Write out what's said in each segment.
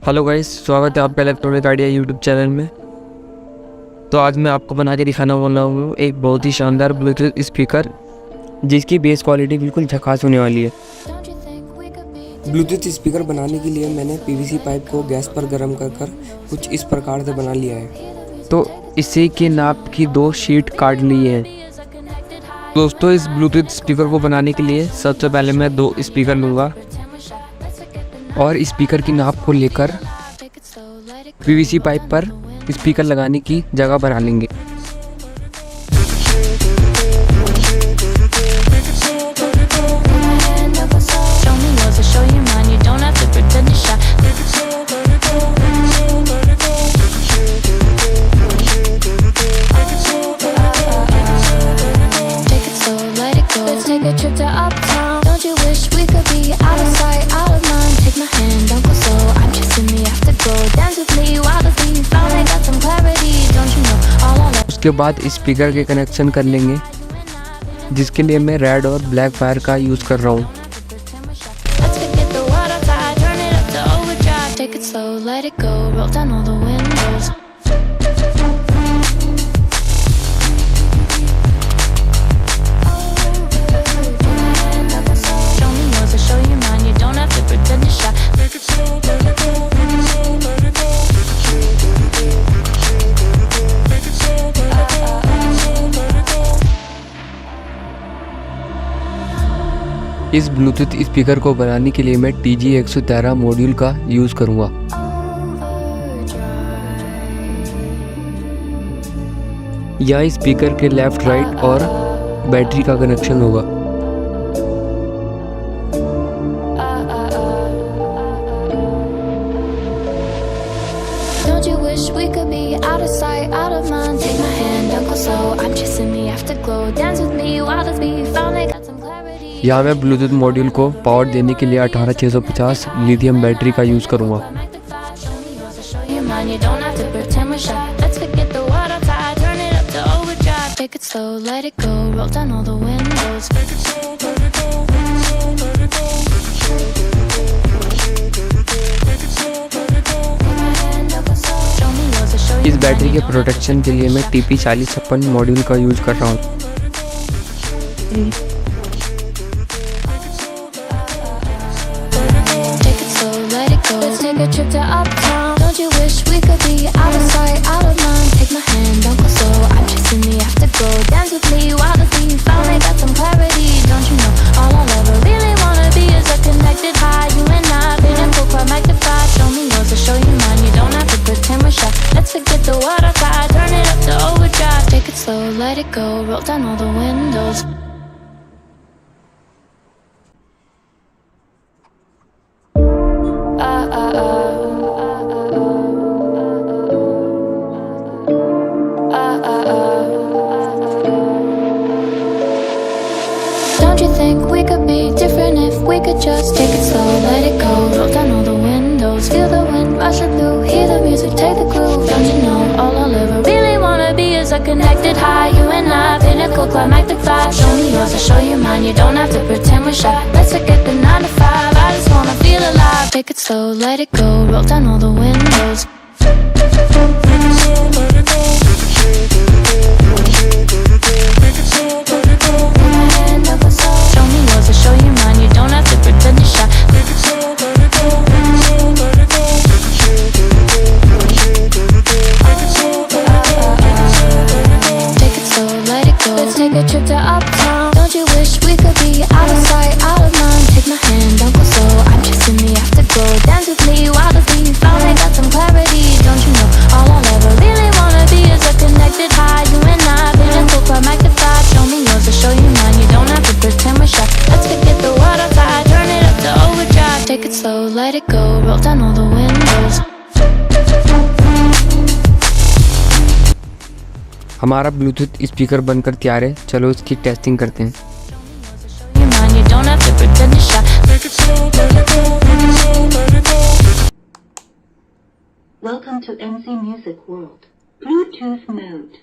Hello guys, स्वागत है आपका इलेक्ट्रॉनिक आइडिया यूट्यूब चैनल में। तो आज मैं आपको बना के दिखाना वाला हूँ एक बहुत ही शानदार ब्लूटूथ स्पीकर, जिसकी बेस क्वालिटी बिल्कुल झकास होने वाली है। ब्लूटूथ स्पीकर बनाने के लिए मैंने पीवीसी पाइप को गैस पर गर्म कर कुछ इस प्रकार से बना लिया है। तो इसी के नाप की 2 शीट काट ली है। दोस्तों, इस ब्लूटूथ स्पीकर को बनाने के लिए सबसे पहले मैं 2 स्पीकर लूँगा और स्पीकर की नाप को लेकर पीवीसी पाइप पर स्पीकर लगाने की जगह बना लेंगे। उसके बाद स्पीकर के कनेक्शन कर लेंगे, जिसके लिए मैं रेड और ब्लैक वायर का यूज़ कर रहा हूँ। इस ब्लूटूथ स्पीकर को बनाने के लिए मैं TG113 मॉड्यूल का यूज़ करूँगा। यह स्पीकर के लेफ्ट राइट और बैटरी का कनेक्शन होगा। यहाँ मैं ब्लूटूथ मॉड्यूल को पावर देने के लिए 18650 लिथियम बैटरी का यूज़ करूँगा। इस बैटरी के प्रोटेक्शन के लिए मैं TP4056 मॉड्यूल का यूज़ कर रहा हूँ। Take a trip to uptown. Don't you wish we could be out of sight, out of mind? Take my hand, don't go slow. I'm chasing the afterglow. Dance with me while the thief finally got some clarity. Don't you know all I'll ever really wanna be is a connected high. You and I, pinnacle quite magnified. Show me yours, I'll show you mine. You don't have to pretend we're shy. Let's forget the what I tried. Turn it up to overdrive. Take it slow, let it go. Roll down all the windows. Don't you think we could be different if we could just take it slow, let it go, roll down all the windows, feel the wind rushing through, hear the music, take the groove. Don't you know all I'll ever really wanna be is a connected high. You and I, pinnacle, climactic vibe. Show me yours, I'll show you mine. You don't have to pretend we're shy. Let's forget the 9 to 5. I just wanna feel alive. Take it slow, let it go, roll down all the windows. Take a trip to uptown. Don't you wish we could be out of sight, out of mind? Take my hand, don't go slow. I'm chasing the afterglow. Dance with me while the thief finally got some clarity. Don't you know all I'll ever really wanna be is a connected high. You and I, pinnacle, quite magnified. Show me yours, I'll show you mine. You don't have to pretend we're shy. Let's forget the what I tried. Turn it up to overdrive. Take it slow, let it go. Roll down all the windows. हमारा Bluetooth speaker बनकर तैयार है। चलो इसकी testing करते हैं। Welcome to MC Music World. Bluetooth mode.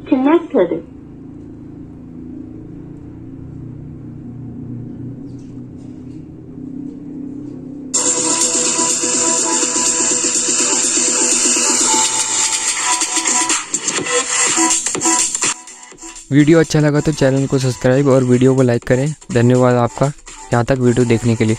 Connected. Video अच्छा लगा तो चैनल को सब्सक्राइब और वीडियो को लाइक करें। धन्यवाद आपका यहाँ तक वीडियो देखने के लिए।